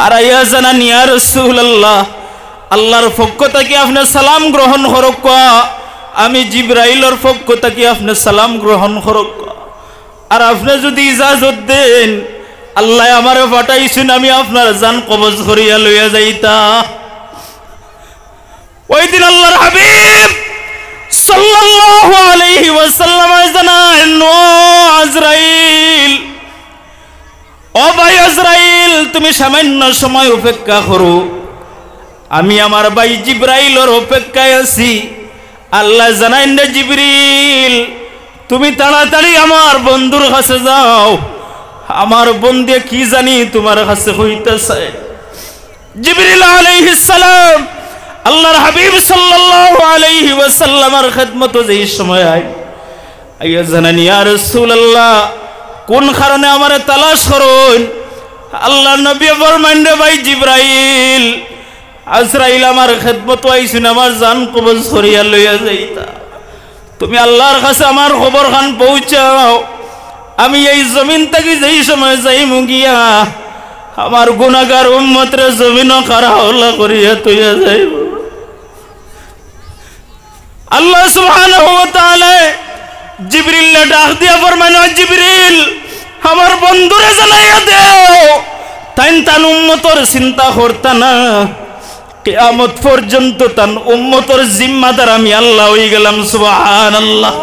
আর আইয়া জানান ইয়া রাসূলুল্লাহ আল্লাহর পক্ষ থেকে আপনি সালাম গ্রহণ করক, আমি জিবরাইলের পক্ষ থেকে আপনি সালাম গ্রহণ করক। আর আপনি যদি ইজাজত দেন আল্লাহ আমারে পাঠাইছেন আমি আপনার জান কবজ করিয়া লইয়া যাইতা। ওই দিন আল্লাহর হাবিব সাল্লাল্লাহু আলাইহি ওয়াসাল্লাম জানান ও আজরাইল, ও ভাই আজরাইল তুমি সামান্য সময় অপেক্ষা করো, আমি আমার ভাই জিবরাইলের অপেক্ষায় আছি। আল্লাহ জানাইন রে জিবরিল তুমি তাড়াতাড়ি আমার বন্ধুর কাছে যাও, আমার বন্ধু কি জানি তোমার কাছে হইতেছে। জিবরিল আলাইহিস সালাম আল্লাহর হাবিব সাল্লাল্লাহু আলাইহি ওয়াসাল্লামের খিদমতে যেই সময় আইয়া জানান ইয়া রাসূলুল্লাহ কোন কারণে আমারে তালাশ করুন। আল্লাহর নবী ফরমান রে ভাই জিবরাইল আজরাইল আমার খিদমতে আইছেন আমার জান কবজ করিয়া লইয়া যাইতা, তুমি আল্লাহর কাছে আমার খবর খান পৌঁছাও। আমি এই জমিন থেকে যেই সময় যাইমু গিয়া আমার গুনাহগার উম্মতরে জমিনও খারাওলা করিয়া তুইয়া যাইব। আল্লাহ সুবহানাহু ওয়া তাআলা জিবরিল ডাক দিয়া ফরমান ও জিবরিল আমার বন্ধুরে জানাইয়া দেও তান উম্মতর চিন্তা করতা না, কিয়ামত পর্যন্ত তান উম্মতর জিম্মাদার আমি আল্লাহ হয়ে গেলাম। সুবহানাল্লাহ।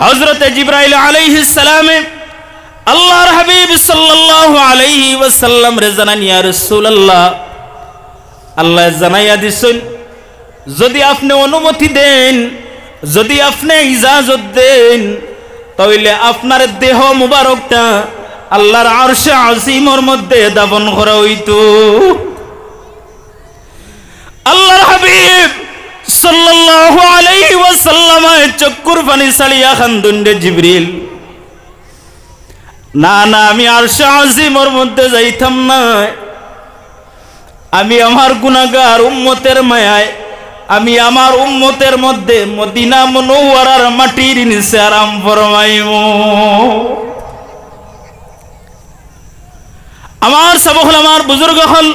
হযরত জিবরাইল আলাইহিস সালাম আল্লাহর হাবিব সাল্লাল্লাহু আলাইহি ওয়াসাল্লাম রে জানান ইয়া রাসূলুল্লাহ আল্লাহ জানাইয়া দিছেন যদি আপনি অনুমতি দেন, যদি আপনি ইজাজত দেন তাহলে আপনার দেহ মুবারকটা আল্লাহর আরশে আজিমের মধ্যে দাফন করা হইতো। আল্লাহর হাবিব সাল্লাল্লাহু আলাইহি ওয়াসাল্লাম চক্ষুর পানি ছাড়িয়া খান্দুন রে জিবরিল না না আমি আরশে আজিমের মধ্যে যাইতাম না, আমি আমার গুনাহগার উম্মতের মায়ায় আমি আমার উম্মতের মধ্যে মদিনা মুনওয়ারার মাটির নিচে আরাম ফরমাইমু। আমার সাবহল আমার বুজুর্গ হল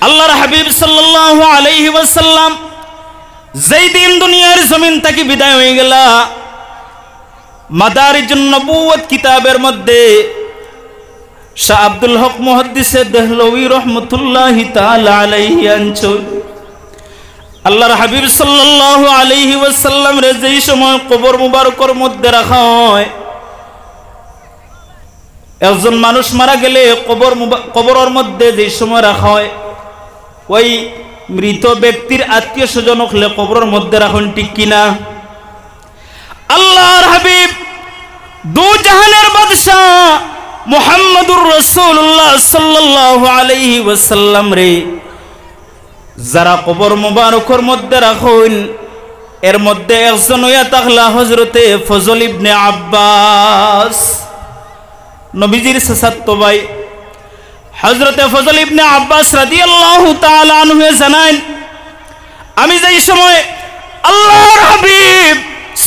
আল্লাহর হাবিব সাল্লাল্লাহু আলাইহি ওয়াসাল্লাম যেই দিন দুনিয়ার জমিন থেকে বিদায় হয়ে গেল, মাদারিজুন নবুওয়াত কিতাবের মধ্যে শাহ আব্দুল হক মুহাদ্দিসে দেহলভী রহমতুল্লাহি তাআলা আলাইহি আনছেন আল্লাহর হাবিব সাল্লাল্লাহু আলাইহি ওয়াসাল্লাম রে যেই সময় কবর মুবারকের মধ্যে রাখা হয়, একজন মানুষ মারা গেলে কবরের মধ্যে যেই সময় রাখা হয় ওই মৃত ব্যক্তির আত্মীয় স্বজন হলে কবরের মধ্যে রাখুন, ঠিক কিনা? আল্লাহর হাবিব দু জাহানের বাদশা মুহাম্মদুর রাসূলুল্লাহ সাল্লাল্লাহু আলাইহি ওয়াসাল্লাম রে যারা কবর মুবারকের মধ্যে রাখুন এর মধ্যে একজন হইয়া থাকলা হযরতে ফজল ইবনে আব্বাস, নবীজির চাচাতো ভাই। হযরতে ফজল ইবনে আব্বাস রাদিয়াল্লাহু তাআলা আনহু জানান আমি যেই সময় আল্লাহর হাবিব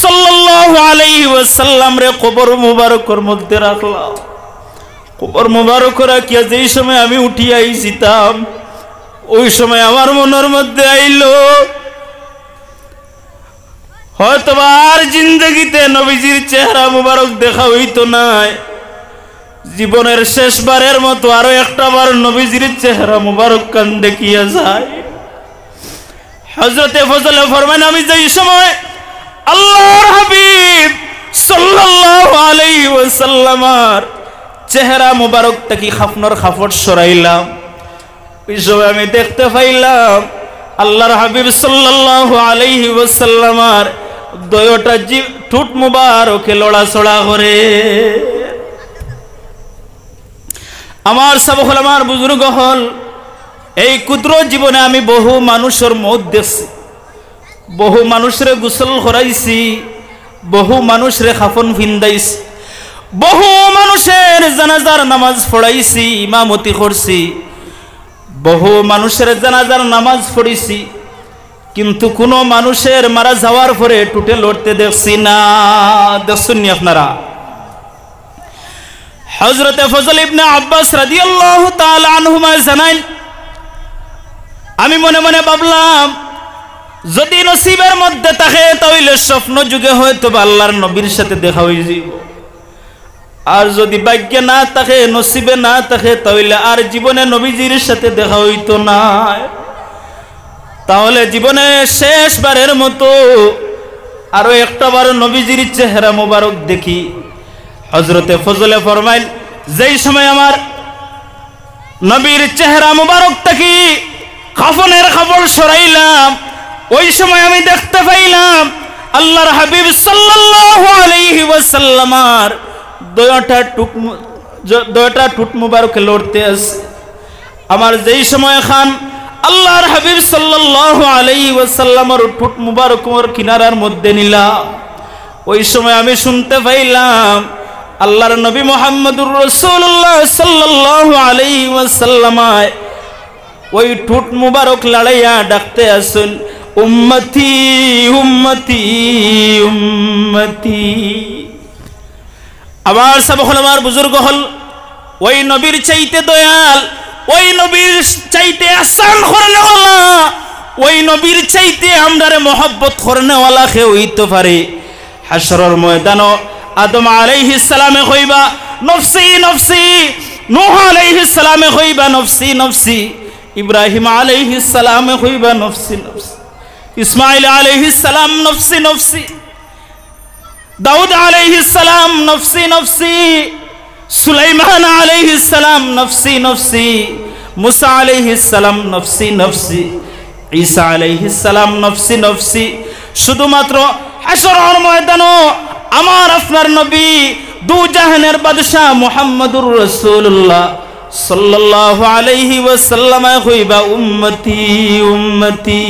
সাল্লাল্লাহু আলাইহি ওয়াসাল্লাম রে কবর মুবারকের মধ্যে রাখলাম, কবর মুবারক রাখিয়া যেই সময় আমি উঠিয়া আইছিতাম ওই সময় আমার মনের মধ্যে আইলো হয়তো আর জিন্দগিতে নবীজির চেহারা মুবারক দেখা হইতো না, জীবনের শেষবারের মতো আরো একটা বার নবীজির চেহারা মুবারক কান দেখিয়া যায়। হযরতে ফজল ফরমান আমি যেই সময় আল্লাহর হাবিব সাল্লাল্লাহু আলাইহি ওয়াসাল্লামের চেহারা মুবারক থেকে খাফনের খাফট সরাইলাম, ওই সময় আমি দেখতে পাইলাম আল্লাহর হাবিব সাল্লাল্লাহু আলাইহি ওয়াসাল্লামের দয়টা ঠোঁট মুবারকে লড়াছড়া করে। আমার সাবহল আমার বুজুর্গ হল এই ক্ষুদ্র জীবনে আমি বহু মানুষের মত দেখছি, বহু মানুষরে গোসল করাইছি, বহু মানুষরে খাফন ফিন্দাইছি, বহু মানুষের জানাজার নামাজ পড়াইছি, ইমামতি করছি, বহু মানুষের জানাজার নামাজ পড়িছি, কিন্তু কোনো মানুষের মারা যাওয়ার পরে টুটে লড়তে দেখছি না। দেখছেন নি আপনারা? হযরতে ফজল ইবনে আব্বাস রাদিয়াল্লাহু তাআলা আনহুমা জানান, আমি মনে মনে ভাবলাম যদি নসিবের মধ্যে থাকে তাহলে স্বপ্ন যুগে হয়তো আল্লাহর নবীর সাথে দেখা হয়ে যাব, আর যদি ভাগ্যে না থাকে, নসিবে না থাকে, তাহলে আর জীবনে নবীজির সাথে দেখা হইতো না। তাহলে জীবনে শেষবারের মতো আরো একটাবার নবীজির চেহারা মোবারক দেখি। হযরতে ফজলে ফরমাইল, যেই সময় আমার নবীর চেহারা মোবারক দেখি কাফনের কাপড় সরাইলাম, ওই সময় আমি দেখতে পাইলাম আল্লাহর হাবিব সাল্লাল্লাহু আলাইহি ওয়াসাল্লামার দয়টা টুট মুবারক লড়তে আছে। আমার যেই সময় খান আল্লাহর হাবিব সাল্লাল্লাহু আলাইহি ওয়াসাল্লামের টুট মুবারকের কিনারার মধ্যে নিলাম, ওই সময় আমি শুনতে পাইলাম আল্লাহর নবী মুহাম্মদুর রাসূলুল্লাহ সাল্লাল্লাহু আলাইহি ওয়াসাল্লাম ওই টুট মুবারক লড়াইয়া ডাকতে আসেন, উম্মতি উম্মতি উম্মতি। আমার সব হল, আমার বুজুর্গ হল, ওই নবীর চাইতে দয়াল, ওই নবীর চাইতে আহসান করনেওয়ালা, ওই নবীর চাইতে আমরারে মহব্বত করনেওয়ালা কে হইতে পারে? হাশরের ময়দানও আদম আলাইহিস সালামে কইবা নফসি নফসি, নূহ আলাইহিস সালামে কইবা নফসি নফসি, ইব্রাহিম আলাইহিস সালামে কইবা নফসি নফসি, ইসমাইল আলাইহিস সালাম নফসি নফসি, দাউদ আলাইহিস সালাম নফসি নফসি, সুলাইমান আলাইহিস সালাম নফসি নফসি, মুসা আলাইহিস সালাম নফসি নফসি, ঈসা আলাইহিস সালাম নফসি নফসি। শুধুমাত্র হাশরের ময়দানও আমার আপনার নবী দু জাহানের বাদশা মুহাম্মদুর রাসূলুল্লাহ সাল্লাল্লাহু আলাইহি ওয়াসাল্লাম কইবা উম্মতি উম্মতি।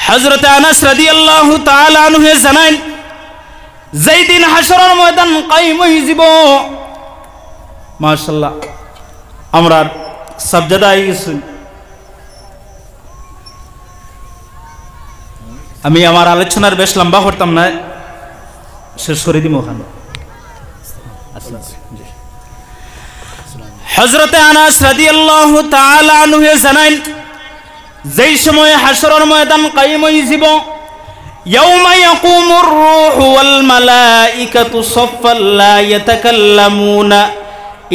হযরত আনাস রাদিয়াল্লাহু তাআলা আনহু জানান, যেই দিন হাশরের ময়দান কায়েম হইব, মাশাআল্লাহ আমরা সাবজাদা আই গেছি। আমি আমার আলোচনার বেশ লম্বা করতাম না, শেষ করে দিব ওখানে। হযরত আনাস রাদিয়াল্লাহু তাআলা আনহু জানান, যেই সময় হাশরের ময়দান কায়েম হইব, ইয়াউমা ইয়াকুমুর রূহু ওয়াল মালাইকাতু সাফফান লা ইয়াতাকাল্লামুনা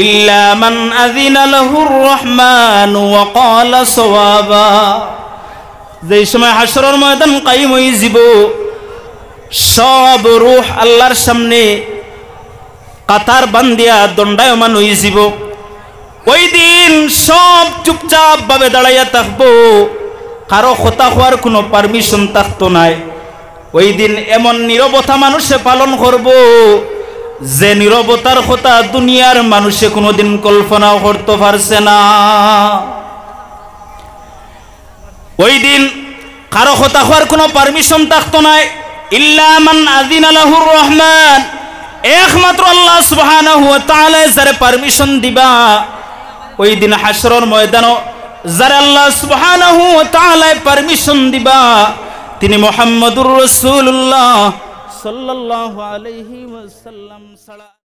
ইল্লা মান আযিনা লাহুর রহমানু ওয়া ক্বালা সাওয়াবা। যেই সময় হাশরের ময়দান কায়েম হইব, সব রূহ আল্লাহর সামনে কাতার বান্ধিয়া দণ্ডায়মান হইব। ওই দিন সব চুপচাপ ভাবে দাঁড়াইয়া থাকবো, কারো কথা হওয়ার কোনো পারমিশন থাকতো নাই। ওই দিন এমন নীরবতা মানুষে পালন করব, যে নীরবতার কথা দুনিয়ার মানুষে কোনোদিন কল্পনাও করতে পারছে না। ওই দিন কারো কথা হওয়ার কোনো পারমিশন থাকতো নাই, ইল্লা মান আযিনা লাহুর রহমান, একমাত্র আল্লাহ সুবহানাহু ওয়া তাআলা যারে পারমিশন দিবা। ওই দিন হাশরের ময়দানও যারা আল্লাহ সুবহানাহু ওয়া তাআলা পারমিশন দিবা, তিনি মুহাম্মদুর রাসূলুল্লাহ সাল্লাল্লাহু আলাইহি ওয়াসাল্লাম ছাড়া